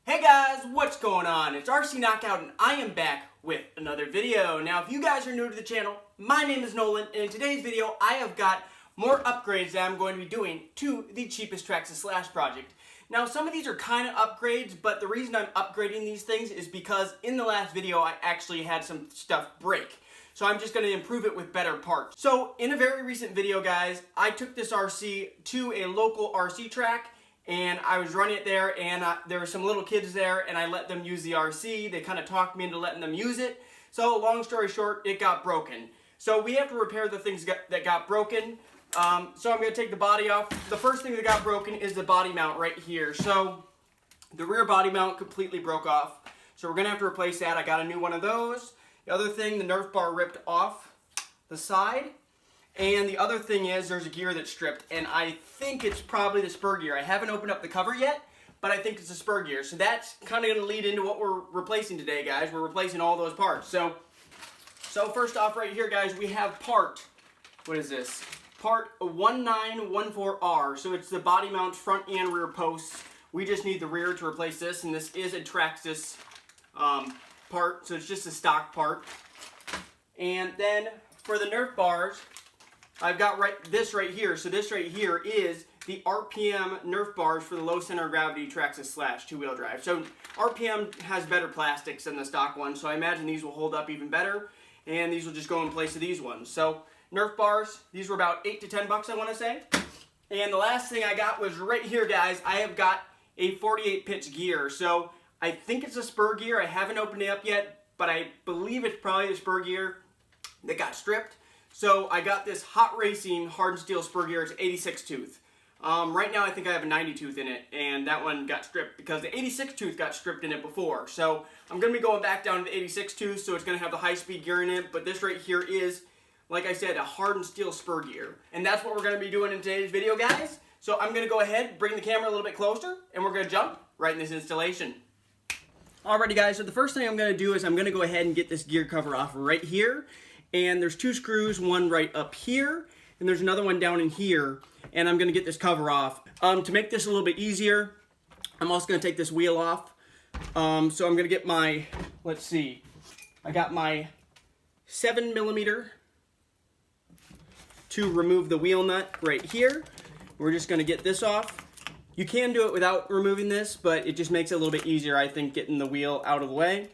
Hey guys, what's going on? It's RC Knockout and I am back with another video. Now if you guys are new to the channel, my name is Nolan and in today's video I have got more upgrades that I'm going to be doing to the cheapest Traxxas Slash project. Now some of these are kind of upgrades, but the reason I'm upgrading these things is because in the last video I actually had some stuff break. So I'm just going to improve it with better parts. So in a very recent video guys, I took this RC to a local RC track and I was running it there, and there were some little kids there, and I let them use the RC. They kind of talked me into letting them use it. So long story short, it got broken. So we have to repair the things that got broken. So I'm going to take the body off. The first thing that got broken is the body mount right here. So the rear body mount completely broke off. So we're going to have to replace that. I got a new one of those. The other thing, the Nerf bar ripped off the side. And the other thing is there's a gear that's stripped, and I think it's probably the Spur gear. I haven't opened up the cover yet, but I think it's the Spur gear. So that's kind of going to lead into what we're replacing today, guys. We're replacing all those parts. So first off right here, guys, we have part, what is this? Part 1914R. So it's the body mount front and rear posts. We just need the rear to replace this, and this is a Traxxas part, so it's just a stock part. And then for the Nerf bars, I've got this right here. So this right here is the RPM Nerf bars for the low center of gravity Traxxas Slash two-wheel drive. So RPM has better plastics than the stock one, so I imagine these will hold up even better, and these will just go in place of these ones. So Nerf bars, these were about 8 to 10 bucks, I want to say. And the last thing I got was right here, guys. I have got a 48 pitch gear. So I think it's a Spur gear. I haven't opened it up yet, but I believe it's probably a Spur gear that got stripped. So I got this Hot Racing hardened steel Spur gear. It's 86 tooth. Right now I think I have a 90 tooth in it, and that one got stripped because the 86 tooth got stripped in it before. So I'm going to be going back down to the 86 tooth, so it's going to have the high-speed gear in it. But this right here is, like I said, a hardened steel Spur gear. And that's what we're going to be doing in today's video, guys. So I'm going to go ahead, bring the camera a little bit closer, and we're going to jump right in this installation. Alrighty guys, so the first thing I'm going to do is I'm going to go ahead and get this gear cover off right here. And there's two screws, one right up here, and there's another one down in here, and I'm going to get this cover off. To make this a little bit easier, I'm also going to take this wheel off. So I'm going to get my, let's see, I got my 7mm to remove the wheel nut right here. We're just going to get this off. You can do it without removing this, but it just makes it a little bit easier, I think, getting the wheel out of the way.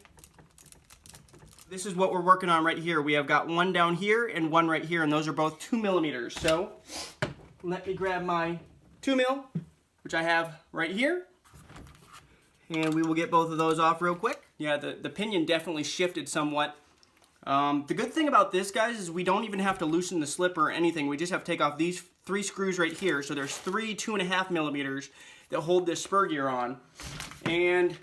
This is what we're working on right here. We have got one down here and one right here, and those are both 2mm. So let me grab my 2mm, which I have right here, and we will get both of those off real quick. Yeah, the pinion definitely shifted somewhat. The good thing about this, guys, is we don't even have to loosen the slip or anything. We just have to take off these 3 screws right here. So there's 3 2.5mm that hold this Spur gear on, and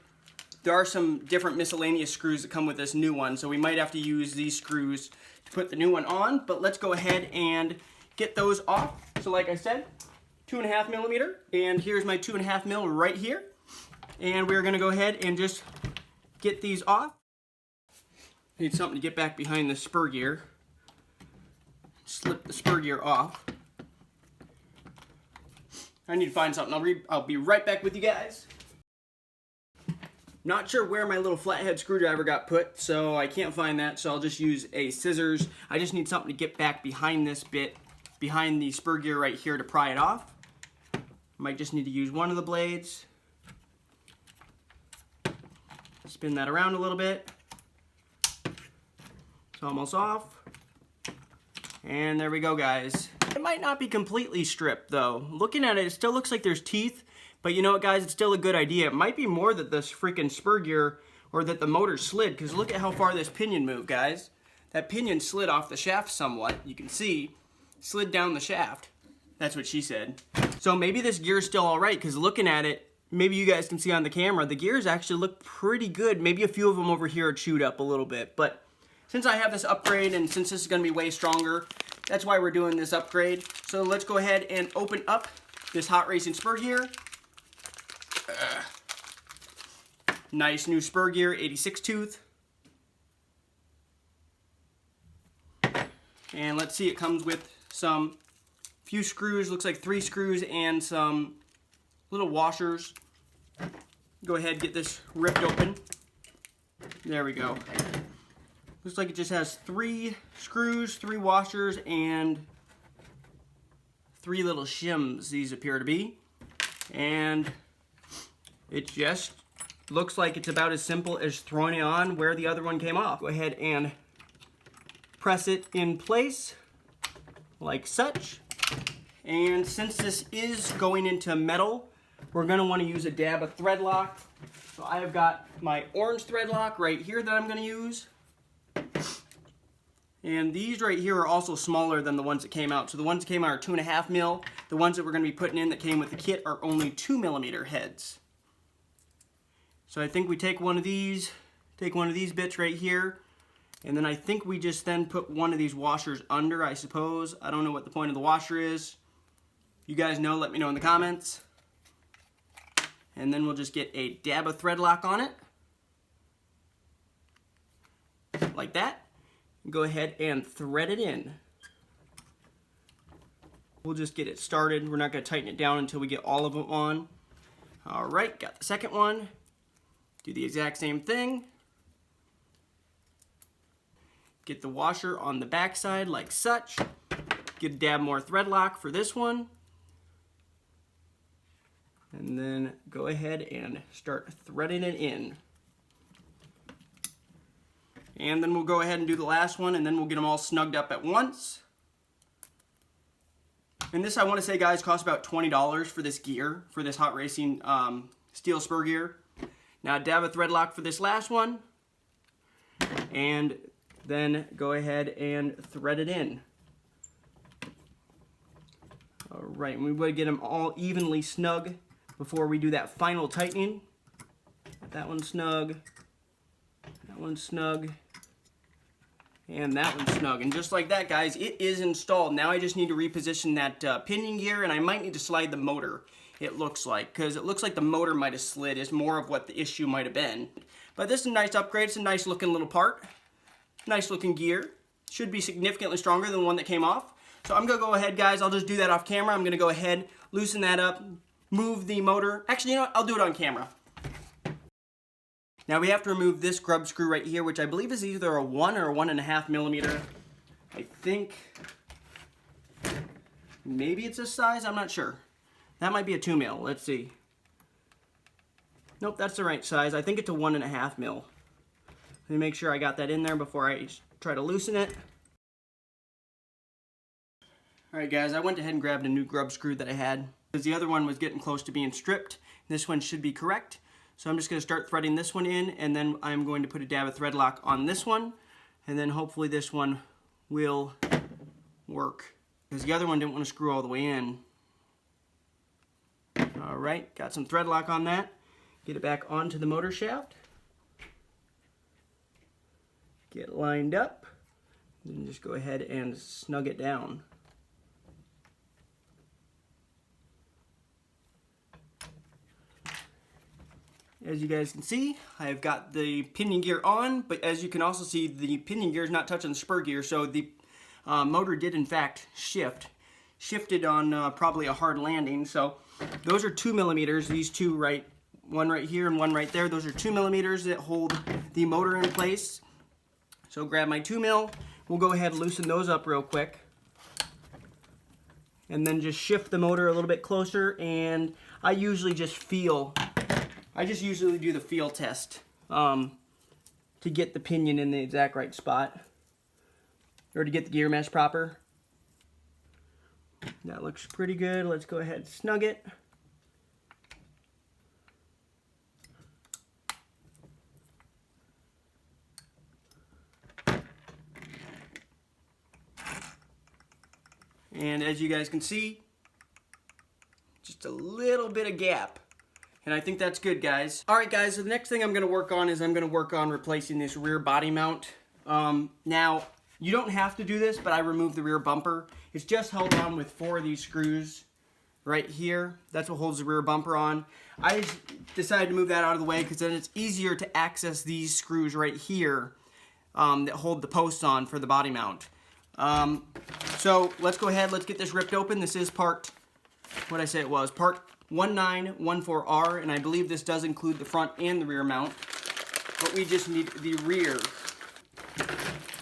there are some different miscellaneous screws that come with this new one, so we might have to use these screws to put the new one on, but let's go ahead and get those off. So like I said, 2.5mm, and here's my 2.5mm right here, and we're going to go ahead and just get these off. Need something to get back behind the Spur gear. Slip the Spur gear off. I need to find something. I'll be right back with you guys. Not sure where my little flathead screwdriver got put, so I can't find that, so I'll just use a scissors. I just need something to get back behind this bit, behind the Spur gear right here to pry it off. Might just need to use one of the blades. Spin that around a little bit. It's almost off. And there we go, guys. It might not be completely stripped, though. Looking at it, it still looks like there's teeth. But you know what, guys? It's still a good idea. It might be more that this freaking Spur gear or that the motor slid, because look at how far this pinion moved, guys. That pinion slid off the shaft somewhat. You can see, slid down the shaft. That's what she said. So maybe this gear is still all right, because looking at it, maybe you guys can see on the camera, the gears actually look pretty good. Maybe a few of them over here are chewed up a little bit. But since I have this upgrade and since this is going to be way stronger, that's why we're doing this upgrade. So let's go ahead and open up this Hot Racing Spur gear. Nice new Spur gear, 86 tooth. And let's see, it comes with some few screws, looks like 3 screws and some little washers. go ahead and get this ripped open. There we go. Looks like it just has 3 screws, 3 washers, and 3 little shims, these appear to be. And it just looks like it's about as simple as throwing it on where the other one came off. Go ahead and press it in place like such. And since this is going into metal, we're going to want to use a dab of thread lock. So I have got my orange thread lock right here that I'm going to use. And these right here are also smaller than the ones that came out. So the ones that came out are 2.5 mil. The ones that we're going to be putting in that came with the kit are only 2 millimeter heads. So I think we take one of these bits right here, and then I think we just then put one of these washers under, I suppose. I don't know what the point of the washer is. You guys know, let me know in the comments. And then we'll just get a dab of thread lock on it. Like that. Go ahead and thread it in. We'll just get it started. We're not going to tighten it down until we get all of them on. Alright, got the second one. Do the exact same thing. Get the washer on the back side like such. Get a dab more thread lock for this one. And then go ahead and start threading it in. And then we'll go ahead and do the last one, and then we'll get them all snugged up at once. And this, I want to say, guys, costs about $20 for this gear, for this hot racing steel spur gear. Now dab a thread lock for this last one, and then go ahead and thread it in. Alright, and we want to get them all evenly snug before we do that final tightening. That one snug, that one snug, and that one snug. And just like that, guys, it is installed. Now I just need to reposition that pinion gear, and I might need to slide the motor, it looks like, because it looks like the motor might have slid is more of what the issue might have been. But this is a nice upgrade. It's a nice looking little part. Nice looking gear. Should be significantly stronger than the one that came off. So I'm going to go ahead, guys. I'll just do that off camera. I'm going to go ahead, loosen that up, move the motor. Actually, you know what? I'll do it on camera. Now we have to remove this grub screw right here, which I believe is either a 1 or a 1.5 millimeter. I think maybe it's this size. I'm not sure. That might be a 2 mil. Let's see. Nope, that's the right size. I think it's a 1.5 mil. Let me make sure I got that in there before I try to loosen it. Alright guys, I went ahead and grabbed a new grub screw that I had, because the other one was getting close to being stripped. This one should be correct. So I'm just going to start threading this one in, and then I'm going to put a dab of thread lock on this one, and then hopefully this one will work, because the other one didn't want to screw all the way in. Alright, got some thread lock on that. Get it back onto the motor shaft. Get lined up, and just go ahead and snug it down. As you guys can see, I've got the pinion gear on, but as you can also see, the pinion gear is not touching the spur gear, so the motor did in fact shifted on probably a hard landing. So those are 2 millimeters, these two one right here and one right there. Those are 2 millimeters that hold the motor in place. So grab my 2 mil, we'll go ahead and loosen those up real quick. And then just shift the motor a little bit closer, and I usually just usually do the feel test to get the pinion in the exact right spot, or to get the gear mesh proper. That looks pretty good. Let's go ahead and snug it. And as you guys can see, just a little bit of gap. And I think that's good, guys. Alright guys, so the next thing I'm going to work on is I'm going to work on replacing this rear body mount. Now, you don't have to do this, but I removed the rear bumper. It's just held on with 4 of these screws right here. That's what holds the rear bumper on. I just decided to move that out of the way because then it's easier to access these screws right here that hold the posts on for the body mount. So let's go ahead, let's get this ripped open. This is part, what did I say it was? Part 1914R, and I believe this does include the front and the rear mount, but we just need the rear.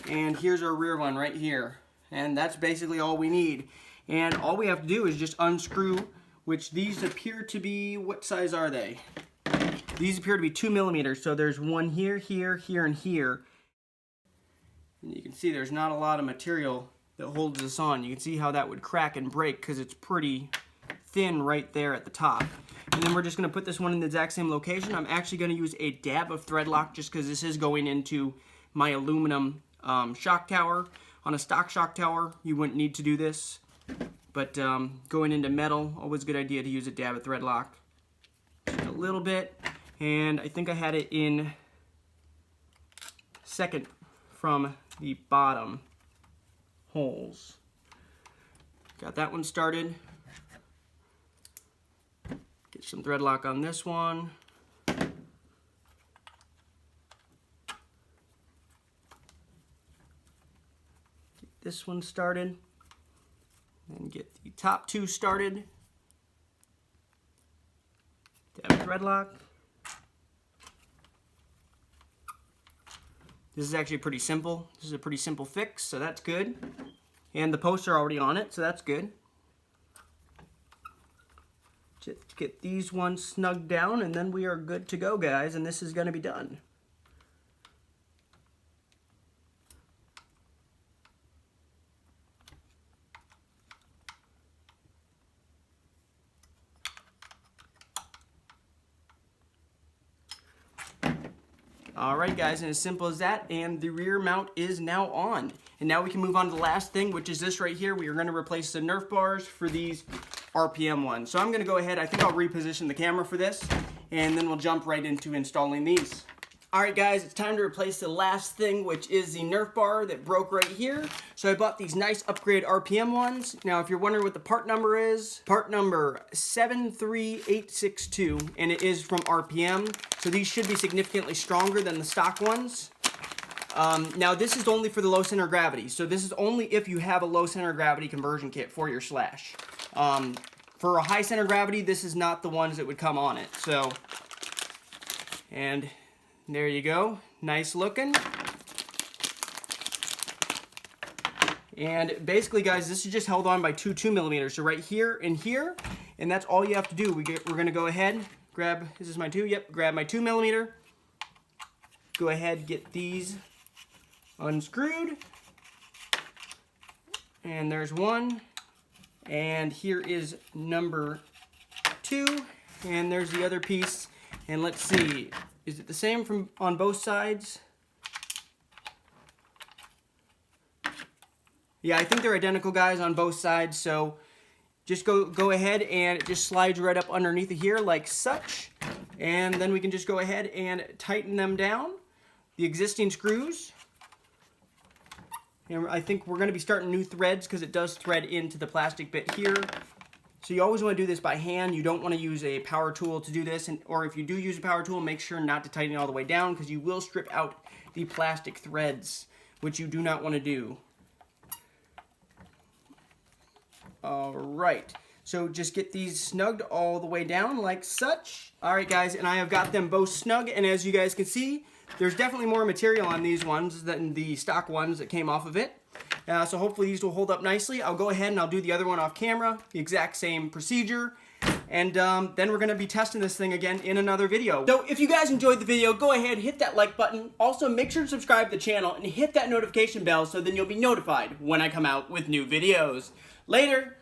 And here's our rear one right here, and that's basically all we need. And all we have to do is just unscrew, which these appear to be, what size are they? These appear to be 2 millimeters, so there's one here, here, here, and here. And you can see there's not a lot of material that holds this on. You can see how that would crack and break because it's pretty thin right there at the top. And then we're just going to put this one in the exact same location. I'm actually going to use a dab of thread lock just because this is going into my aluminum shock tower. On a stock shock tower, you wouldn't need to do this. But going into metal, always a good idea to use a dab of thread lock. Just a little bit. And I think I had it in second from the bottom holes. Got that one started. Get some thread lock on this one. Get this one started. And get the top two started. Dab thread lock. This is actually pretty simple. This is a pretty simple fix, so that's good. And the posts are already on it, so that's good. Just get these ones snugged down, and then we are good to go, guys, and this is going to be done. Alright guys, and as simple as that, and the rear mount is now on. And now we can move on to the last thing, which is this right here. We are going to replace the Nerf bars for these RPM ones. So I'm going to go ahead, I think I'll reposition the camera for this, and then we'll jump right into installing these. Alright guys, it's time to replace the last thing, which is the Nerf bar that broke right here. So I bought these nice upgrade RPM ones. Now if you're wondering what the part number is, part number 73862, and it is from RPM. So these should be significantly stronger than the stock ones. Now this is only for the low center of gravity. So this is only if you have a low center of gravity conversion kit for your slash. For a high center of gravity, this is not the ones that would come on it. So, and there you go, nice looking. And basically guys, this is just held on by two 2 millimeters. So right here and here, and that's all you have to do. We're gonna go ahead, grab, this is my 2, yep, grab my 2 millimeter. Go ahead, get these unscrewed. And there's one. And here is number 2. And there's the other piece. And let's see, is it the same from on both sides? Yeah, I think they're identical, guys, on both sides. So just go ahead and it just slides right up underneath of here like such. And then we can just go ahead and tighten them down. The existing screws. And I think we're going to be starting new threads because it does thread into the plastic bit here. So you always want to do this by hand. You don't want to use a power tool to do this. Or if you do use a power tool, make sure not to tighten it all the way down because you will strip out the plastic threads, which you do not want to do. Alright, so just get these snugged all the way down like such. Alright guys, and I have got them both snug, and as you guys can see, there's definitely more material on these ones than the stock ones that came off of it. So hopefully these will hold up nicely. I'll go ahead and I'll do the other one off camera, the exact same procedure. And then we're going to be testing this thing again in another video. So if you guys enjoyed the video, go ahead, hit that like button. Also, make sure to subscribe to the channel and hit that notification bell so then you'll be notified when I come out with new videos. Later!